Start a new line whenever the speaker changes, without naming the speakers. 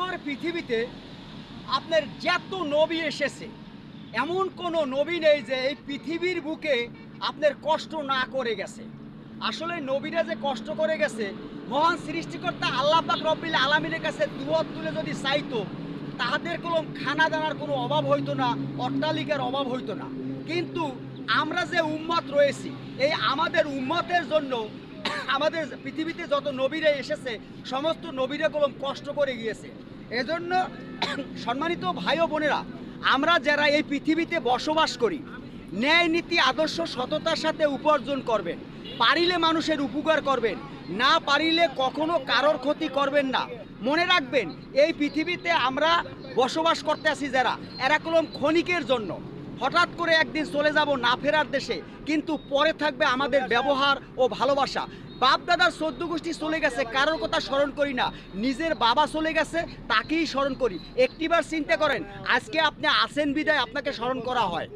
সুন্দর পৃথিবীতে আপনার যত নবী এসেছে এমন কোনো নবী নেই যে এই পৃথিবীর বুকে আপনার কষ্ট না করে গেছে। আসলে নবীরা যে কষ্ট করে গেছে, মহান সৃষ্টিকর্তা আল্লাহ পাক রব্বিল আলামিনের কাছে দুহাত তুলে যদি চাইতো, তাহাদের কোনো খানা দানার কোনো অভাব হইতো না, অট্টালিকার অভাব হইতো না। কিন্তু আমরা যে উম্মত রয়েছি, এই আমাদের উম্মতের জন্য আমাদের পৃথিবীতে যত নবীরা এসেছে সমস্ত নবীরা কলম কষ্ট করে গিয়েছে। এজন্য সম্মানিত ভাই ও বোনেরা, আমরা যারা এই পৃথিবীতে বসবাস করি, ন্যায় নীতি আদর্শ সততার সাথে উপার্জন করবেন, পারিলে মানুষের উপকার করবেন, না পারিলে কখনো কারোর ক্ষতি করবেন না। মনে রাখবেন, এই পৃথিবীতে আমরা বসবাস করতে আছি যারা, এরা কলম ক্ষণিকের জন্য। হঠাৎ করে একদিন চলে যাব না ফেরার দেশে, কিন্তু পরে থাকবে আমাদের ব্যবহার ও ভালোবাসা। বাপ দাদার 14 গোষ্ঠী চলে গেছে, কারোর কথা স্মরণ করি না, নিজের বাবা চলে গেছে তাকেই স্মরণ করি। একটিবার চিন্তা করেন, আজকে আপনি আছেন বিদায় আপনাকে স্মরণ করা হয়।